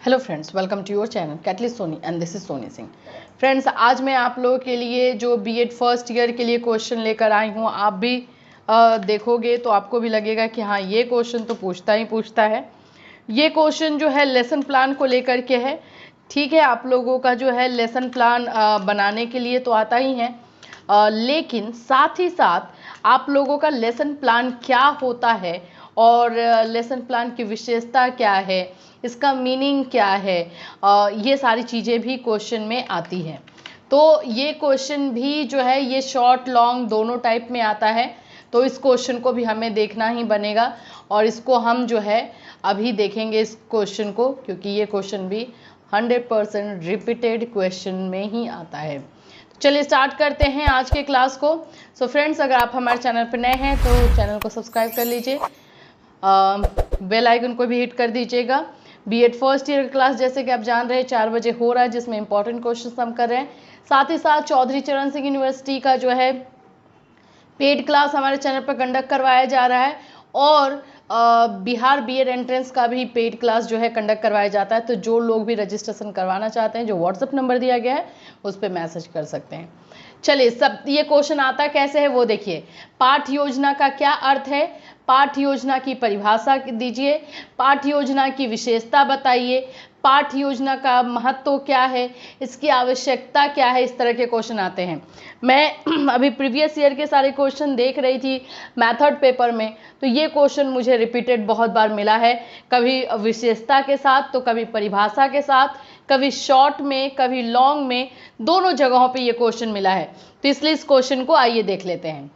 Hello friends, welcome to your channel catalyst Soni and this is Soni Singh. Friends, आज मैं आप लोगों के लिए जो बीएड फर्स्ट ईयर के लिए क्वेश्चन लेकर आई हूँ, आप भी देखोगे तो आपको भी लगेगा कि हाँ, ये क्वेश्चन तो पूछता ही पूछता है। ये क्वेश्चन जो है लेसन प्लान को लेकर के है। ठीक है, आप लोगों का जो है लेसन प्लान बनाने के लिए तो आता ही है, लेकिन साथ ही साथ आप लोगों का लेसन प्लान क्या होता है और लेसन प्लान की विशेषता क्या है, इसका मीनिंग क्या है, ये सारी चीज़ें भी क्वेश्चन में आती हैं। तो ये क्वेश्चन भी जो है ये शॉर्ट लॉन्ग दोनों टाइप में आता है, तो इस क्वेश्चन को भी हमें देखना ही बनेगा और इसको हम जो है अभी देखेंगे इस क्वेश्चन को, क्योंकि ये क्वेश्चन भी 100% रिपीटेड क्वेश्चन में ही आता है। चलिए स्टार्ट करते हैं आज के क्लास को। सो फ्रेंड्स, अगर आप हमारे चैनल पर नए हैं तो चैनल को सब्सक्राइब कर लीजिए, बेल आइकन को भी हिट कर दीजिएगा। बीएड फर्स्ट ईयर क्लास जैसे कि आप जान रहे हैं 4 बजे हो रहा है, जिसमें इंपॉर्टेंट क्वेश्चन हम कर रहे हैं। साथ ही साथ चौधरी चरण सिंह यूनिवर्सिटी का जो है पेड क्लास हमारे चैनल पर कंडक्ट करवाया जा रहा है और बिहार बीएड एंट्रेंस का भी पेड क्लास जो है कंडक्ट करवाया जाता है। तो जो लोग भी रजिस्ट्रेशन करवाना चाहते हैं, जो व्हाट्सएप नंबर दिया गया है उस पर मैसेज कर सकते हैं। चलिए, सब ये क्वेश्चन आता कैसे है वो देखिए। पाठ योजना का क्या अर्थ है, पाठ योजना की परिभाषा दीजिए, पाठ योजना की विशेषता बताइए, पाठ योजना का महत्व क्या है, इसकी आवश्यकता क्या है, इस तरह के क्वेश्चन आते हैं। मैं अभी प्रीवियस ईयर के सारे क्वेश्चन देख रही थी मेथड पेपर में, तो ये क्वेश्चन मुझे रिपीटेड बहुत बार मिला है, कभी विशेषता के साथ तो कभी परिभाषा के साथ, कभी शॉर्ट में कभी लॉन्ग में, दोनों जगहों पे ये क्वेश्चन मिला है। तो इसलिए इस क्वेश्चन को आइए देख लेते हैं।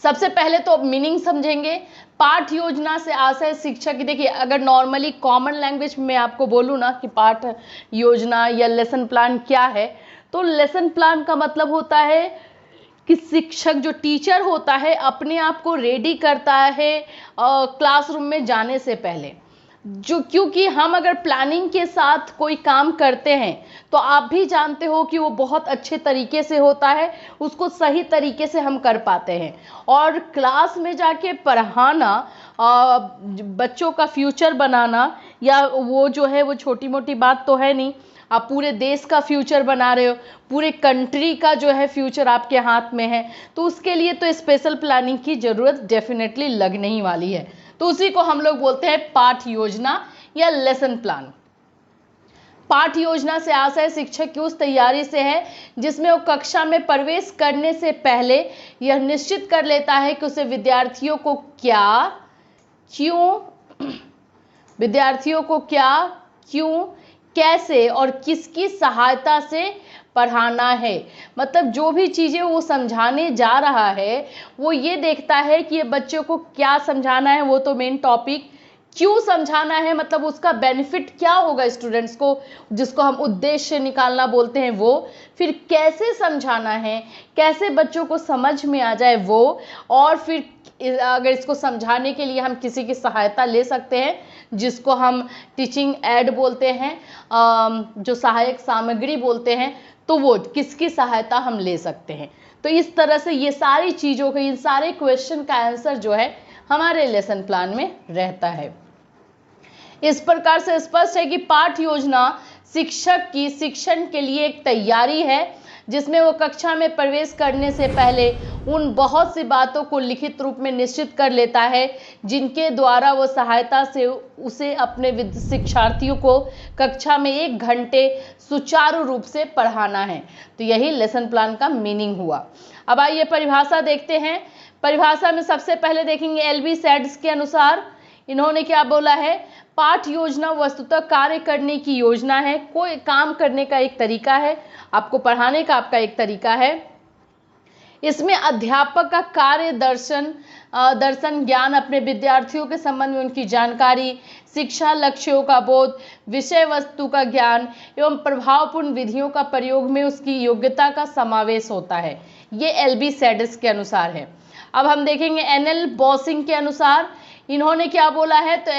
सबसे पहले तो मीनिंग समझेंगे। पाठ योजना से आशय शिक्षा की, देखिए अगर नॉर्मली कॉमन लैंग्वेज में आपको बोलूँ ना कि पाठ योजना या लेसन प्लान क्या है, तो लेसन प्लान का मतलब होता है कि शिक्षक जो टीचर होता है अपने आप को रेडी करता है क्लासरूम में जाने से पहले। जो क्योंकि हम अगर प्लानिंग के साथ कोई काम करते हैं तो आप भी जानते हो कि वो बहुत अच्छे तरीके से होता है, उसको सही तरीके से हम कर पाते हैं। और क्लास में जाके पढ़ाना, बच्चों का फ्यूचर बनाना, या वो जो है वो छोटी मोटी बात तो है नहीं। आप पूरे देश का फ्यूचर बना रहे हो, पूरे कंट्री का जो है फ्यूचर आपके हाथ में है, तो उसके लिए तो स्पेशल प्लानिंग की ज़रूरत डेफिनेटली लगने ही वाली है। तो उसी को हम लोग बोलते हैं पाठ योजना या लेसन प्लान। पाठ योजना से आशय शिक्षक की उस तैयारी से है जिसमें वो कक्षा में प्रवेश करने से पहले यह निश्चित कर लेता है कि उसे विद्यार्थियों को क्या, क्यों, कैसे और किसकी सहायता से पढ़ाना है। मतलब जो भी चीज़ें वो समझाने जा रहा है वो ये देखता है कि ये बच्चों को क्या समझाना है, वो तो मेन टॉपिक। क्यों समझाना है, मतलब उसका बेनिफिट क्या होगा स्टूडेंट्स को, जिसको हम उद्देश्य निकालना बोलते हैं वो। फिर कैसे समझाना है, कैसे बच्चों को समझ में आ जाए वो। और फिर अगर इसको समझाने के लिए हम किसी की सहायता ले सकते हैं, जिसको हम टीचिंग एड बोलते हैं, जो सहायक सामग्री बोलते हैं, तो वो किसकी सहायता हम ले सकते हैं। तो इस तरह से ये सारी चीज़ों के, इन सारे क्वेश्चन का आंसर जो है हमारे लेसन प्लान में रहता है। इस प्रकार से स्पष्ट है कि पाठ योजना शिक्षक की शिक्षण के लिए एक तैयारी है जिसमें वो कक्षा में प्रवेश करने से पहले उन बहुत सी बातों को लिखित रूप में निश्चित कर लेता है जिनके द्वारा वो सहायता से उसे अपने शिक्षार्थियों को कक्षा में 1 घंटे सुचारू रूप से पढ़ाना है। तो यही लेसन प्लान का मीनिंग हुआ। अब आइए परिभाषा देखते हैं। परिभाषा में सबसे पहले देखेंगे एलबी सैड्स के अनुसार इन्होंने क्या बोला है। पाठ योजना वस्तुतः कार्य करने की योजना है, कोई काम करने का एक तरीका है, आपको पढ़ाने का आपका एक तरीका है। इसमें अध्यापक का कार्य दर्शन ज्ञान, अपने विद्यार्थियों के संबंध में उनकी जानकारी, शिक्षा लक्ष्यों का बोध, विषय वस्तु का ज्ञान एवं प्रभावपूर्ण विधियों का प्रयोग में उसकी योग्यता का समावेश होता है। ये एलबी सैड्स के अनुसार है। अब हम देखेंगे एनएल बॉसिंग के अनुसार इन्होंने क्या बोला है। तो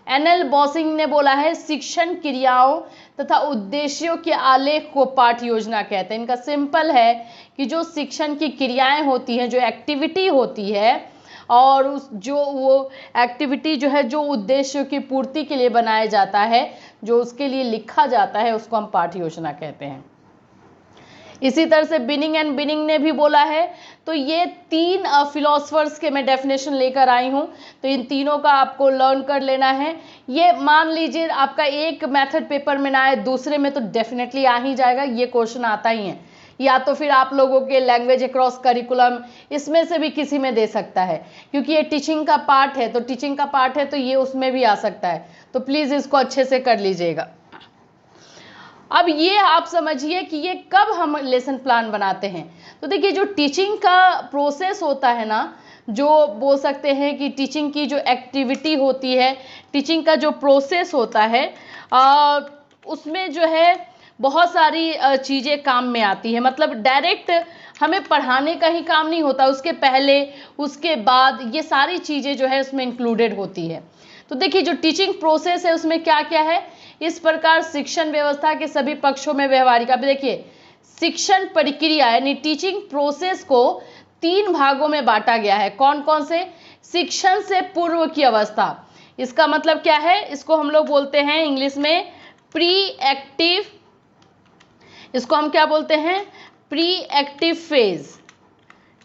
एनएल बॉसिंग ने बोला है शिक्षण क्रियाओं तथा उद्देश्यों के आलेख को पाठ योजना कहते हैं। इनका सिंपल है कि जो शिक्षण की क्रियाएं होती हैं, जो एक्टिविटी होती है, और उस जो वो एक्टिविटी जो है जो उद्देश्यों की पूर्ति के लिए बनाया जाता है, जो उसके लिए लिखा जाता है उसको हम पाठ योजना कहते हैं। इसी तरह से बिनिंग एंड बिनिंग ने भी बोला है। तो ये 3 फिलोसफर्स के मैं डेफिनेशन लेकर आई हूँ, तो इन तीनों का आपको लर्न कर लेना है। ये मान लीजिए आपका एक मेथड पेपर में ना आए, दूसरे में तो डेफिनेटली आ ही जाएगा, ये क्वेश्चन आता ही है। या तो फिर आप लोगों के लैंग्वेज अक्रॉस करिकुलम, इसमें से भी किसी में दे सकता है, क्योंकि ये टीचिंग का पार्ट है, तो टीचिंग का पार्ट है तो ये उसमें भी आ सकता है। तो प्लीज़ इसको अच्छे से कर लीजिएगा। अब ये आप समझिए कि ये कब हम लेसन प्लान बनाते हैं। तो देखिए, जो टीचिंग का प्रोसेस होता है ना, जो बोल सकते हैं कि टीचिंग की जो एक्टिविटी होती है, टीचिंग का जो प्रोसेस होता है, उसमें जो है बहुत सारी चीज़ें काम में आती है। मतलब डायरेक्ट हमें पढ़ाने का ही काम नहीं होता, उसके पहले उसके बाद ये सारी चीज़ें जो है उसमें इंक्लूडेड होती है। तो देखिए, जो टीचिंग प्रोसेस है उसमें क्या क्या है। इस प्रकार शिक्षण व्यवस्था के सभी पक्षों में व्यवहारिक, अब देखिए शिक्षण प्रक्रिया यानी टीचिंग प्रोसेस को 3 भागों में बांटा गया है। कौन कौन से? शिक्षण से पूर्व की अवस्था, इसका मतलब क्या है, इसको हम लोग बोलते हैं इंग्लिश में प्री एक्टिव, इसको हम क्या बोलते हैं, प्री एक्टिव फेज।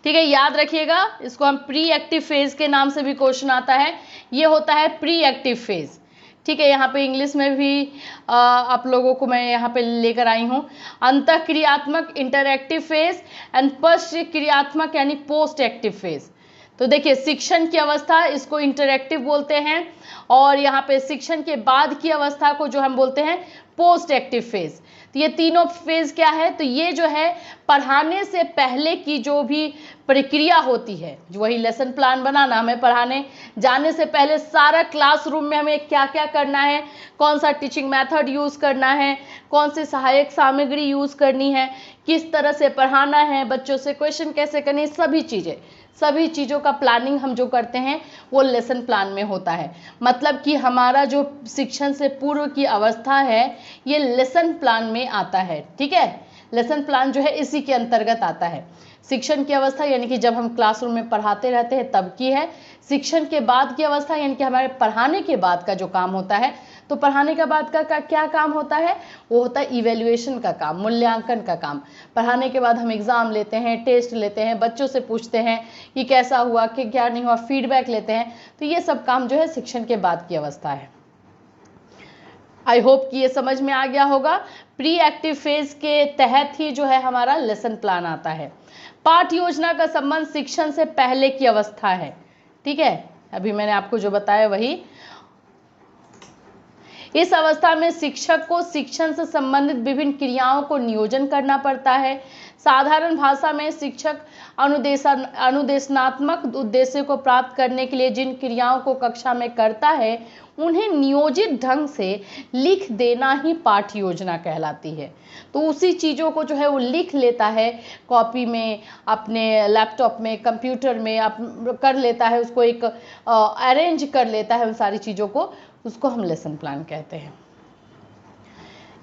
ठीक है, याद रखिएगा, इसको हम प्री एक्टिव फेज के नाम से भी क्वेश्चन आता है। ये होता है प्री एक्टिव फेज। ठीक है, यहाँ पे इंग्लिश में भी आप लोगों को मैं यहाँ पे लेकर आई हूँ अंतःक्रियात्मक इंटरएक्टिव फेज एंड पश्च क्रियात्मक यानी पोस्ट एक्टिव फेज। तो देखिए, शिक्षण की अवस्था इसको इंटरएक्टिव बोलते हैं, और यहाँ पे शिक्षण के बाद की अवस्था को जो हम बोलते हैं पोस्ट एक्टिव फेज। तो ये तीनों फेज क्या है, तो ये जो है पढ़ाने से पहले की जो भी प्रक्रिया होती है, जो वही लेसन प्लान बनाना, हमें पढ़ाने जाने से पहले सारा क्लासरूम में हमें क्या क्या करना है, कौन सा टीचिंग मेथड यूज़ करना है, कौन सी सहायक सामग्री यूज़ करनी है, किस तरह से पढ़ाना है, बच्चों से क्वेश्चन कैसे करने, सभी चीज़ों का प्लानिंग हम जो करते हैं वो लेसन प्लान में होता है। मतलब कि हमारा जो शिक्षण से पूर्व की अवस्था है ये लेसन प्लान में आता है। ठीक है, लेसन प्लान जो है इसी के अंतर्गत आता है। शिक्षण की अवस्था यानी कि जब हम क्लासरूम में पढ़ाते रहते हैं तब की है। शिक्षण के बाद की अवस्था यानी कि हमारे पढ़ाने के बाद का जो काम होता है। तो पढ़ाने के बाद का क्या काम होता है, वो होता है इवैल्यूएशन का काम, मूल्यांकन का काम। पढ़ाने के बाद हम एग्ज़ाम लेते हैं, टेस्ट लेते हैं, बच्चों से पूछते हैं कि कैसा हुआ, कि क्या नहीं हुआ, फीडबैक लेते हैं। तो ये सब काम जो है शिक्षण के बाद की अवस्था है। आई होप कि ये समझ में आ गया होगा। प्री एक्टिव फेज के तहत ही जो है हमारा लेसन प्लान आता है। पाठ योजना का संबंध शिक्षण से पहले की अवस्था है। ठीक है, अभी मैंने आपको जो बताया वही। इस अवस्था में शिक्षक को शिक्षण से संबंधित विभिन्न क्रियाओं को नियोजन करना पड़ता है। साधारण भाषा में शिक्षक अनुदेशनात्मक उद्देश्य को प्राप्त करने के लिए जिन क्रियाओं को कक्षा में करता है उन्हें नियोजित ढंग से लिख देना ही पाठ योजना कहलाती है। तो उसी चीज़ों को जो है वो लिख लेता है कॉपी में, अपने लैपटॉप में, कंप्यूटर में आप कर लेता है, उसको एक अरेंज कर लेता है उन सारी चीज़ों को, उसको हम लेसन प्लान कहते हैं।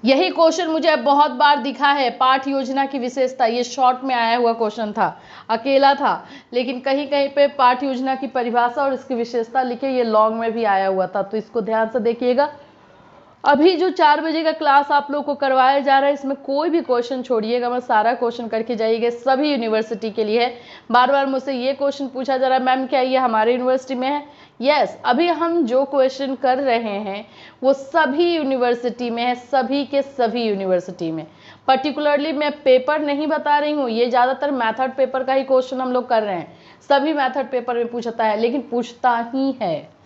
यही क्वेश्चन मुझे बहुत बार दिखा है, पाठ योजना की विशेषता। ये शॉर्ट में आया हुआ क्वेश्चन था, अकेला था, लेकिन कहीं कहीं पे पाठ योजना की परिभाषा और इसकी विशेषता लिखे, ये लॉन्ग में भी आया हुआ था। तो इसको ध्यान से देखिएगा। अभी जो 4 बजे का क्लास आप लोग को करवाया जा रहा है, इसमें कोई भी क्वेश्चन छोड़िएगा, मैं सारा क्वेश्चन करके जाइएगा, सभी यूनिवर्सिटी के लिए है। बार बार मुझसे ये क्वेश्चन पूछा जा रहा है, मैम क्या ये हमारे यूनिवर्सिटी में है? यस, अभी हम जो क्वेश्चन कर रहे हैं वो सभी यूनिवर्सिटी में है, सभी के सभी यूनिवर्सिटी में। पर्टिकुलरली मैं पेपर नहीं बता रही हूँ, ये ज़्यादातर मैथड पेपर का ही क्वेश्चन हम लोग कर रहे हैं। सभी मैथड पेपर में पूछता है, लेकिन पूछता ही है।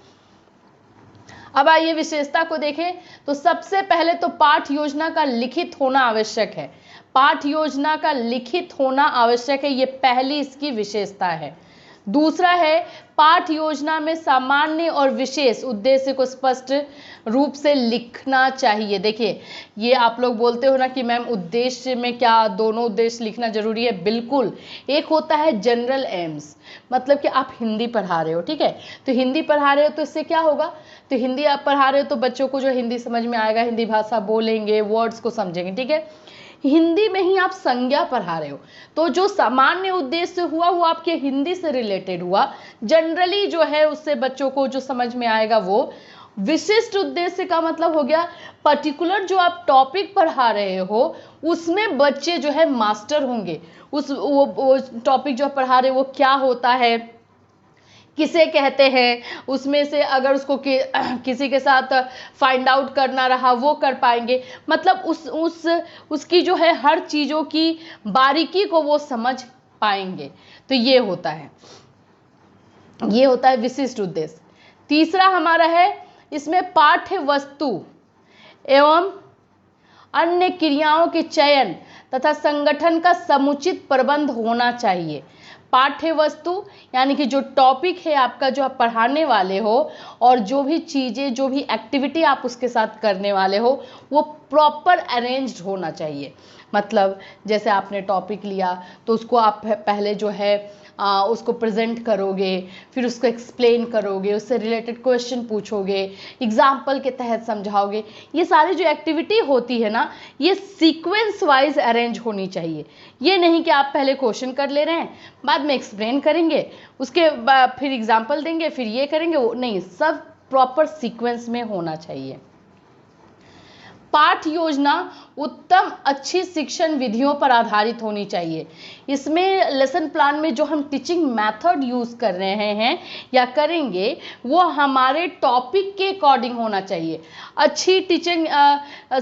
अब आइए विशेषता को देखें। तो सबसे पहले तो पाठ योजना का लिखित होना आवश्यक है। पाठ योजना का लिखित होना आवश्यक है, ये पहली इसकी विशेषता है। दूसरा है, पाठ योजना में सामान्य और विशेष उद्देश्य को स्पष्ट रूप से लिखना चाहिए। देखिए, ये आप लोग बोलते हो ना कि मैम उद्देश्य में क्या दोनों उद्देश्य लिखना जरूरी है? बिल्कुल। एक होता है जनरल एम्स, मतलब कि आप हिंदी पढ़ा रहे हो, ठीक है, तो हिंदी पढ़ा रहे हो तो इससे क्या होगा, तो हिंदी आप पढ़ा रहे हो तो बच्चों को जो हिंदी समझ में आएगा, हिंदी भाषा बोलेंगे, वर्ड्स को समझेंगे, ठीक है। हिंदी में ही आप संज्ञा पढ़ा रहे हो, तो जो सामान्य उद्देश्य हुआ वो आपके हिंदी से रिलेटेड हुआ, जनरली जो है उससे बच्चों को जो समझ में आएगा वो, विशिष्ट उद्देश्य का मतलब हो गया पर्टिकुलर जो आप टॉपिक पढ़ा रहे हो उसमें बच्चे जो है मास्टर होंगे, वो टॉपिक जो पढ़ा रहे वो क्या होता है, किसे कहते हैं, उसमें से अगर उसको किसी के साथ फाइंड आउट करना रहा वो कर पाएंगे। मतलब उसकी जो है हर चीज़ों की बारीकी को वो समझ पाएंगे। तो ये होता है विशिष्ट उद्देश्य। तीसरा हमारा है इसमें पाठ्य वस्तु एवं अन्य क्रियाओं के चयन तथा संगठन का समुचित प्रबंध होना चाहिए। पाठ्य वस्तु यानी कि जो टॉपिक है आपका जो आप पढ़ाने वाले हो और जो भी चीज़ें जो भी एक्टिविटी आप उसके साथ करने वाले हो वो प्रॉपर अरेंज्ड होना चाहिए। मतलब जैसे आपने टॉपिक लिया तो उसको आप पहले जो है उसको प्रेजेंट करोगे, फिर उसको एक्सप्लेन करोगे, उससे रिलेटेड क्वेश्चन पूछोगे, एग्जाम्पल के तहत समझाओगे। ये सारी जो एक्टिविटी होती है ना ये सीक्वेंस वाइज अरेंज होनी चाहिए। ये नहीं कि आप पहले क्वेश्चन कर ले रहे हैं बाद में एक्सप्लेन करेंगे उसके बाद फिर एग्जाम्पल देंगे फिर ये करेंगे, वो नहीं, सब प्रॉपर सीक्वेंस में होना चाहिए। पाठ योजना उत्तम अच्छी शिक्षण विधियों पर आधारित होनी चाहिए। इसमें लेसन प्लान में जो हम टीचिंग मेथड यूज कर रहे हैं या करेंगे वो हमारे टॉपिक के अकॉर्डिंग होना चाहिए। अच्छी टीचिंग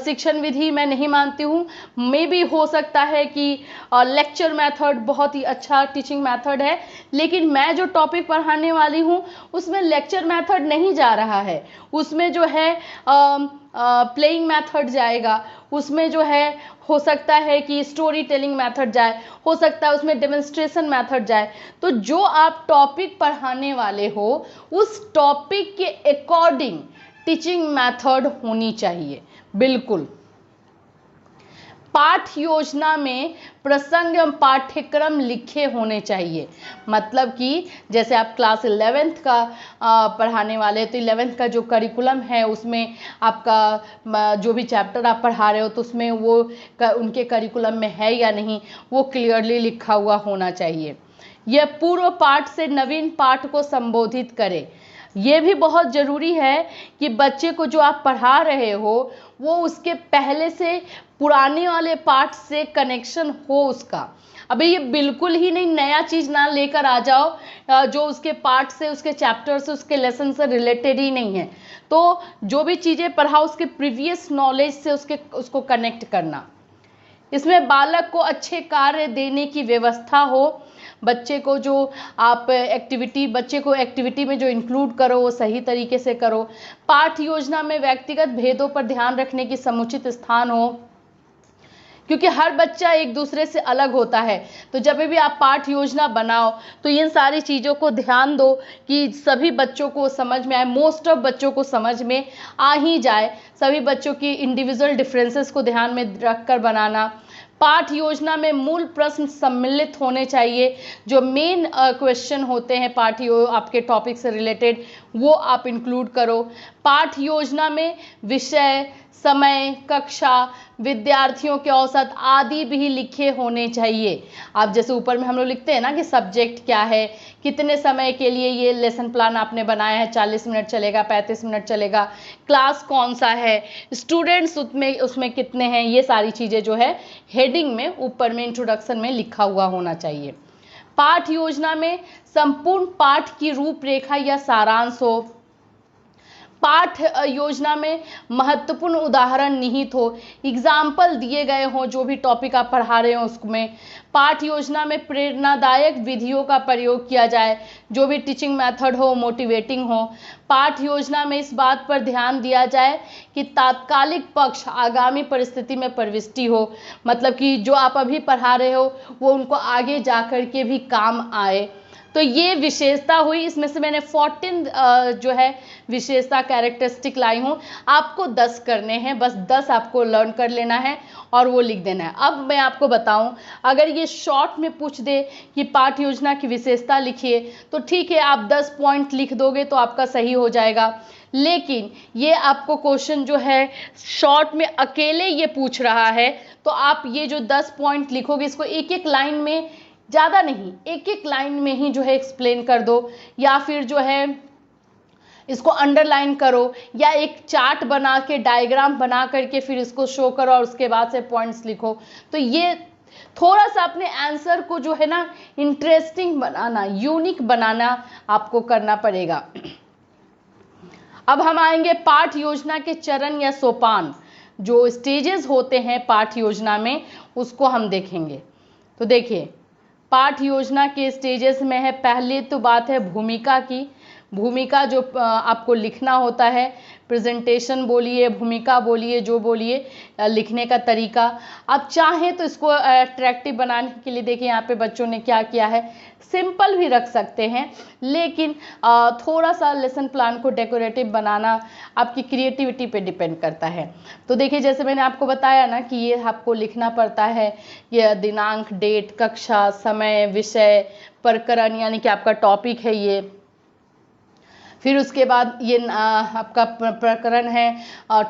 शिक्षण विधि मैं नहीं मानती हूँ, मे भी हो सकता है कि लेक्चर मेथड बहुत ही अच्छा टीचिंग मेथड है, लेकिन मैं जो टॉपिक पढ़ाने वाली हूँ उसमें लेक्चर मेथड नहीं जा रहा है, उसमें जो है प्लेइंग मेथड जाएगा, उसमें जो है हो सकता है कि स्टोरी टेलिंग मेथड जाए, हो सकता है उसमें डेमोन्स्ट्रेशन मेथड जाए। तो जो आप टॉपिक पढ़ाने वाले हो उस टॉपिक के अकॉर्डिंग टीचिंग मेथड होनी चाहिए बिल्कुल। पाठ योजना में प्रसंग एवं पाठ्यक्रम लिखे होने चाहिए। मतलब कि जैसे आप क्लास 11th का पढ़ाने वाले तो 11th का जो करिकुलम है उसमें आपका जो भी चैप्टर आप पढ़ा रहे हो तो उसमें वो उनके करिकुलम में है या नहीं वो क्लियरली लिखा हुआ होना चाहिए। यह पूर्व पाठ से नवीन पाठ को संबोधित करे। ये भी बहुत ज़रूरी है कि बच्चे को जो आप पढ़ा रहे हो वो उसके पहले से पुराने वाले पाठ से कनेक्शन हो उसका। अभी ये बिल्कुल ही नहीं नया चीज़ ना लेकर आ जाओ जो उसके पाठ से उसके चैप्टर से उसके लेसन से रिलेटेड ही नहीं है। तो जो भी चीज़ें पढ़ाओ उसके प्रीवियस नॉलेज से उसको कनेक्ट करना। इसमें बालक को अच्छे कार्य देने की व्यवस्था हो। बच्चे को जो आप बच्चे को एक्टिविटी में जो इंक्लूड करो वो सही तरीके से करो। पाठ योजना में व्यक्तिगत भेदों पर ध्यान रखने की समुचित स्थान हो, क्योंकि हर बच्चा एक दूसरे से अलग होता है। तो जब भी आप पाठ योजना बनाओ तो इन सारी चीज़ों को ध्यान दो कि सभी बच्चों को समझ में आए, मोस्ट ऑफ बच्चों को समझ में आ ही जाए। सभी बच्चों की इंडिविजुअल डिफरेंसेस को ध्यान में रखकर बनाना। पाठ योजना में मूल प्रश्न सम्मिलित होने चाहिए, जो मेन क्वेश्चन होते हैं आपके टॉपिक से रिलेटेड वो आप इंक्लूड करो। पाठ योजना में विषय, समय, कक्षा, विद्यार्थियों के औसत आदि भी लिखे होने चाहिए। आप जैसे ऊपर में हम लोग लिखते हैं ना कि सब्जेक्ट क्या है, कितने समय के लिए ये लेसन प्लान आपने बनाया है, 40 मिनट चलेगा, 35 मिनट चलेगा, क्लास कौन सा है, स्टूडेंट्स उसमें कितने हैं, ये सारी चीज़ें जो है हेडिंग में ऊपर में इंट्रोडक्शन में लिखा हुआ होना चाहिए। पाठ योजना में संपूर्ण पाठ की रूपरेखा या सारांश हो। पाठ योजना में महत्वपूर्ण उदाहरण निहित हो, एग्जाम्पल दिए गए हों जो भी टॉपिक आप पढ़ा रहे हो उसमें। पाठ योजना में प्रेरणादायक विधियों का प्रयोग किया जाए, जो भी टीचिंग मेथड हो मोटिवेटिंग हो। पाठ योजना में इस बात पर ध्यान दिया जाए कि तात्कालिक पक्ष आगामी परिस्थिति में प्रविष्टि हो, मतलब कि जो आप अभी पढ़ा रहे हो वो उनको आगे जा कर के भी काम आए। तो ये विशेषता हुई। इसमें से मैंने 14 जो है विशेषता कैरेक्टरिस्टिक लाई हूँ। आपको 10 करने हैं, बस 10 आपको लर्न कर लेना है और वो लिख देना है। अब मैं आपको बताऊं, अगर ये शॉर्ट में पूछ दे कि पाठ योजना की विशेषता लिखिए तो ठीक है, आप 10 पॉइंट लिख दोगे तो आपका सही हो जाएगा। लेकिन ये आपको क्वेश्चन जो है शॉर्ट में अकेले ये पूछ रहा है तो आप ये जो 10 पॉइंट लिखोगे इसको एक एक लाइन में, ज़्यादा नहीं, एक एक लाइन में ही जो है एक्सप्लेन कर दो, या फिर जो है इसको अंडरलाइन करो या एक चार्ट बना के डायग्राम बना करके फिर इसको शो करो और उसके बाद से पॉइंट्स लिखो। तो ये थोड़ा सा अपने आंसर को जो है ना इंटरेस्टिंग बनाना, यूनिक बनाना आपको करना पड़ेगा। अब हम आएंगे पाठ योजना के चरण या सोपान, जो स्टेजेस होते हैं पाठ योजना में, उसको हम देखेंगे। तो देखिए, पाठ योजना के स्टेजेस में है, पहले तो बात है भूमिका की। भूमिका जो आपको लिखना होता है, प्रेजेंटेशन बोलिए, भूमिका बोलिए, जो बोलिए, लिखने का तरीका। आप चाहें तो इसको अट्रैक्टिव बनाने के लिए देखिए यहाँ पे बच्चों ने क्या किया है, सिंपल भी रख सकते हैं, लेकिन थोड़ा सा लेसन प्लान को डेकोरेटिव बनाना आपकी क्रिएटिविटी पे डिपेंड करता है। तो देखिए, जैसे मैंने आपको बताया ना कि ये आपको लिखना पड़ता है, ये दिनांक, डेट, कक्षा, समय, विषय, प्रकरण, यानी कि आपका टॉपिक है ये। फिर उसके बाद ये आपका प्रकरण है,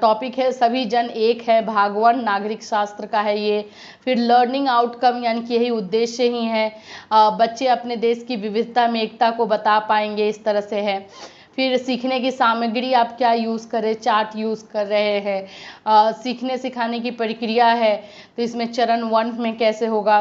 टॉपिक है सभी जन एक है, भाग 1 नागरिक शास्त्र का है ये। फिर लर्निंग आउटकम, यानी कि यही उद्देश्य ही है, बच्चे अपने देश की विविधता में एकता को बता पाएंगे, इस तरह से है। फिर सीखने की सामग्री आप क्या यूज़ करें, चार्ट यूज़ कर रहे हैं। सीखने सिखाने की प्रक्रिया है, तो इसमें चरण 1 में कैसे होगा,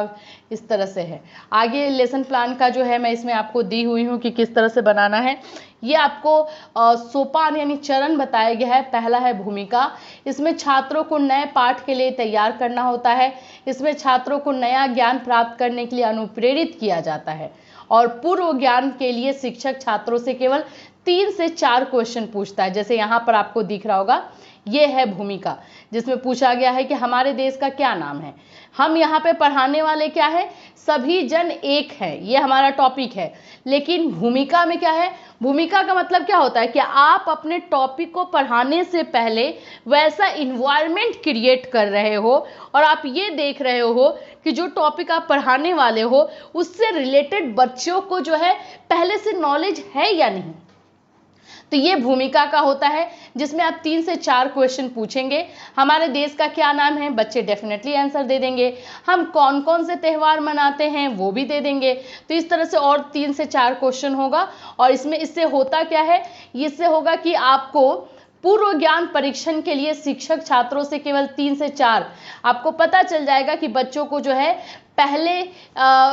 इस तरह से है। आगे लेसन प्लान का जो है मैं इसमें आपको दी हुई हूँ कि किस तरह से बनाना है। ये आपको सोपान यानी चरण बताया गया है। पहला है भूमिका, इसमें छात्रों को नए पाठ के लिए तैयार करना होता है। इसमें छात्रों को नया ज्ञान प्राप्त करने के लिए अनुप्रेरित किया जाता है और पूर्व ज्ञान के लिए शिक्षक छात्रों से केवल 3 से 4 क्वेश्चन पूछता है। जैसे यहाँ पर आपको दिख रहा होगा, ये है भूमिका, जिसमें पूछा गया है कि हमारे देश का क्या नाम है। हम यहाँ पे पढ़ाने वाले क्या है, सभी जन एक है, ये हमारा टॉपिक है। लेकिन भूमिका में क्या है, भूमिका का मतलब क्या होता है कि आप अपने टॉपिक को पढ़ाने से पहले वैसा इन्वायरमेंट क्रिएट कर रहे हो और आप ये देख रहे हो कि जो टॉपिक आप पढ़ाने वाले हो उससे रिलेटेड बच्चों को जो है पहले से नॉलेज है या नहीं। तो ये भूमिका का होता है, जिसमें आप 3 से 4 क्वेश्चन पूछेंगे। हमारे देश का क्या नाम है, बच्चे डेफिनेटली आंसर दे देंगे। हम कौन कौन से त्यौहार मनाते हैं, वो भी दे देंगे। तो इस तरह से और 3 से 4 क्वेश्चन होगा। और इसमें इससे होता क्या है, इससे होगा कि आपको पूर्व ज्ञान परीक्षण के लिए शिक्षक छात्रों से केवल 3 से 4 आपको पता चल जाएगा कि बच्चों को जो है पहले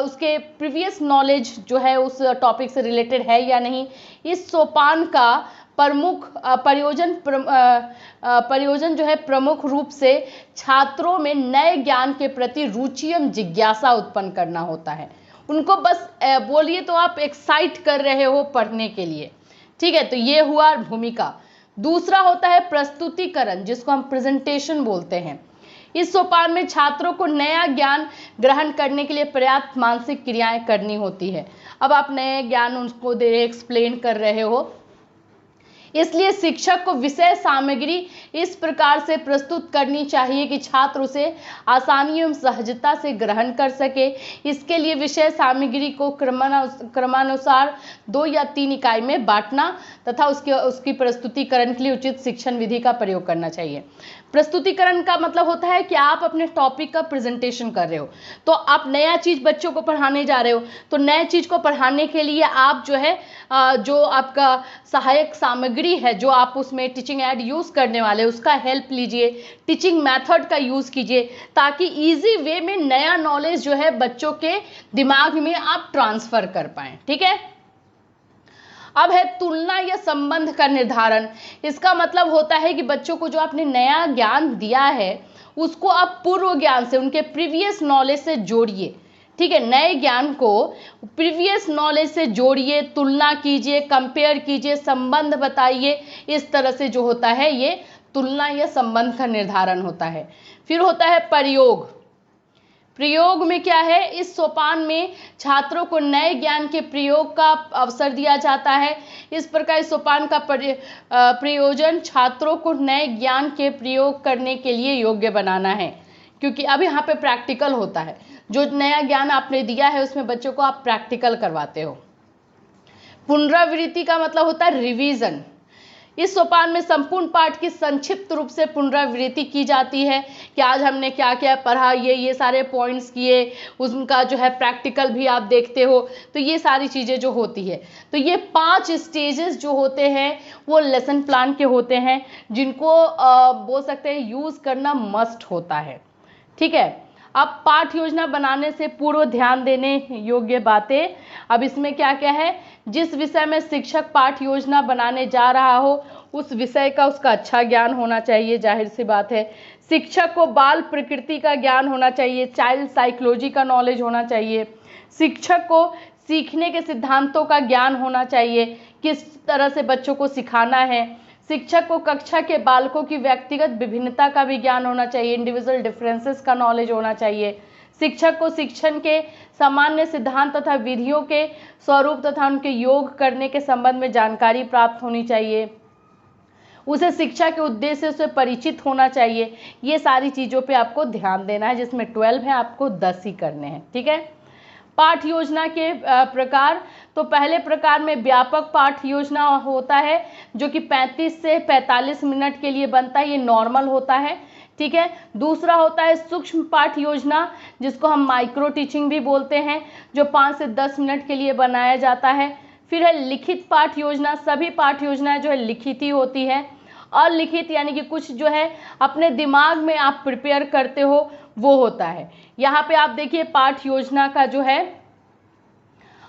उसके प्रीवियस नॉलेज जो है उस टॉपिक से रिलेटेड है या नहीं। इस सोपान का प्रमुख प्रयोजन जो है प्रमुख रूप से छात्रों में नए ज्ञान के प्रति रुचि एवं जिज्ञासा उत्पन्न करना होता है। उनको बस बोलिए तो आप एक्साइट कर रहे हो पढ़ने के लिए, ठीक है। तो ये हुआ भूमिका। दूसरा होता है प्रस्तुतिकरण, जिसको हम प्रेजेंटेशन बोलते हैं। इस सोपान में छात्रों को नया ज्ञान ग्रहण करने के लिए पर्याप्त मानसिक क्रियाएं करनी होती है। अब आप नए ज्ञान उनको दे एक्सप्लेन कर रहे हो, इसलिए शिक्षक को विषय सामग्री इस प्रकार से प्रस्तुत करनी चाहिए कि छात्र उसे आसानी एवं सहजता से ग्रहण कर सके। इसके लिए विषय सामग्री को क्रमानुसार 2 या 3 इकाई में बांटना तथा उसकी प्रस्तुतिकरण के लिए उचित शिक्षण विधि का प्रयोग करना चाहिए। प्रस्तुतिकरण का मतलब होता है कि आप अपने टॉपिक का प्रेजेंटेशन कर रहे हो, तो आप नया चीज बच्चों को पढ़ाने जा रहे हो। तो नए चीज को पढ़ाने के लिए आप जो है जो आपका सहायक सामग्री है, जो आप उसमें टीचिंग एड यूज करने वाले उसका हेल्प लीजिए, टीचिंग मेथड का यूज कीजिए, ताकि इजी वे में नया नॉलेज जो है बच्चों के दिमाग में आप ट्रांसफर कर पाएं, ठीक है। अब है तुलना या संबंध का निर्धारण। इसका मतलब होता है कि बच्चों को जो आपने नया ज्ञान दिया है उसको आप पूर्व ज्ञान से, उनके प्रीवियस नॉलेज से जोड़िए, ठीक है। नए ज्ञान को प्रीवियस नॉलेज से जोड़िए, तुलना कीजिए, कंपेयर कीजिए, संबंध बताइए। इस तरह से जो होता है ये तुलना या संबंध का निर्धारण होता है। फिर होता है प्रयोग। प्रयोग में क्या है, इस सोपान में छात्रों को नए ज्ञान के प्रयोग का अवसर दिया जाता है। इस प्रकार इस सोपान का प्रयोजन छात्रों को नए ज्ञान के प्रयोग करने के लिए योग्य बनाना है, क्योंकि अब यहाँ पे प्रैक्टिकल होता है। जो नया ज्ञान आपने दिया है उसमें बच्चों को आप प्रैक्टिकल करवाते हो। पुनरावृत्ति का मतलब होता है रिवीजन। इस सोपान में संपूर्ण पाठ की संक्षिप्त रूप से पुनरावृत्ति की जाती है कि आज हमने क्या क्या पढ़ा, ये सारे पॉइंट्स किए, उनका जो है प्रैक्टिकल भी आप देखते हो, तो ये सारी चीज़ें जो होती है। तो ये 5 स्टेजेस जो होते हैं वो लेसन प्लान के होते हैं, जिनको बोल सकते हैं यूज़ करना मस्ट होता है। ठीक है, अब पाठ योजना बनाने से पूर्व ध्यान देने योग्य बातें। अब इसमें क्या क्या है, जिस विषय में शिक्षक पाठ योजना बनाने जा रहा हो उस विषय का उसका अच्छा ज्ञान होना चाहिए, जाहिर सी बात है। शिक्षक को बाल प्रकृति का ज्ञान होना चाहिए, चाइल्ड साइकोलॉजी का नॉलेज होना चाहिए। शिक्षक को सीखने के सिद्धांतों का ज्ञान होना चाहिए, किस तरह से बच्चों को सिखाना है। शिक्षक को कक्षा के बालकों की व्यक्तिगत विभिन्नता का भी ज्ञान होना चाहिए, इंडिविजुअल डिफरेंसेस का नॉलेज होना चाहिए। शिक्षक को शिक्षण के सामान्य सिद्धांत तथा विधियों के स्वरूप तथा उनके योग करने के संबंध में जानकारी प्राप्त होनी चाहिए। उसे शिक्षा के उद्देश्य से परिचित होना चाहिए। ये सारी चीज़ों पे आपको ध्यान देना है, जिसमें 12 है, आपको 10 ही करने हैं। ठीक है, पाठ योजना के प्रकार, तो पहले प्रकार में व्यापक पाठ योजना होता है जो कि 35 से 45 मिनट के लिए बनता है, ये नॉर्मल होता है। ठीक है, दूसरा होता है सूक्ष्म पाठ योजना, जिसको हम माइक्रो टीचिंग भी बोलते हैं, जो 5 से 10 मिनट के लिए बनाया जाता है। फिर है लिखित पाठ योजना, सभी पाठ योजनाएं जो है लिखित ही होती है। अलिखित यानी कि कुछ जो है अपने दिमाग में आप प्रिपेयर करते हो वो होता है। यहाँ पे आप देखिए पाठ योजना का जो है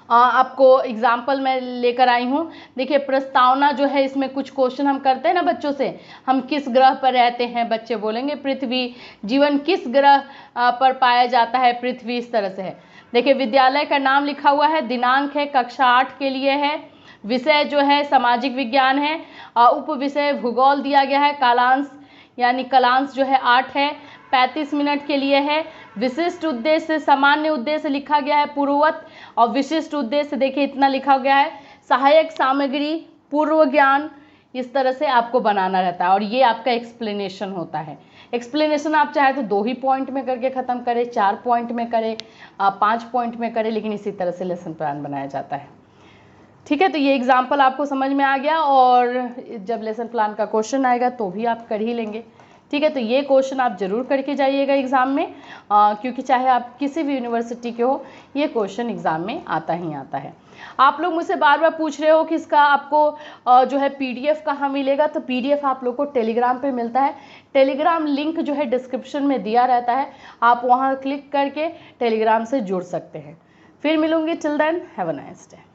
आपको एग्जाम्पल मैं लेकर आई हूँ। देखिए प्रस्तावना जो है, इसमें कुछ क्वेश्चन हम करते हैं ना बच्चों से, हम किस ग्रह पर रहते हैं, बच्चे बोलेंगे पृथ्वी। जीवन किस ग्रह पर पाया जाता है, पृथ्वी, इस तरह से है। देखिए विद्यालय का नाम लिखा हुआ है, दिनांक है, कक्षा 8 के लिए है, विषय जो है सामाजिक विज्ञान है, उप विषय भूगोल दिया गया है, कालांश यानी कलांश जो है 8 है, 35 मिनट के लिए है। विशिष्ट उद्देश्य, सामान्य उद्देश्य लिखा गया है पूर्ववत, और विशिष्ट उद्देश्य देखिए इतना लिखा गया है, सहायक सामग्री, पूर्व ज्ञान, इस तरह से आपको बनाना रहता है। और ये आपका एक्सप्लेनेशन होता है। एक्सप्लेनेशन आप चाहे तो 2 ही पॉइंट में करके ख़त्म करें, 4 पॉइंट में करें, 5 पॉइंट में करें, लेकिन इसी तरह से लेसन प्लान बनाया जाता है। ठीक है, तो ये एग्जाम्पल आपको समझ में आ गया, और जब लेसन प्लान का क्वेश्चन आएगा तो भी आप कर ही लेंगे। ठीक है, तो ये क्वेश्चन आप जरूर करके जाइएगा एग्ज़ाम में, क्योंकि चाहे आप किसी भी यूनिवर्सिटी के हो, ये क्वेश्चन एग्ज़ाम में आता ही आता है। आप लोग मुझसे बार बार पूछ रहे हो कि इसका आपको जो है PDF कहाँ मिलेगा, तो PDF आप लोग को टेलीग्राम पे मिलता है। टेलीग्राम लिंक जो है डिस्क्रिप्शन में दिया रहता है, आप वहाँ क्लिक करके टेलीग्राम से जुड़ सकते हैं। फिर मिलूंगी, till then have a nice day.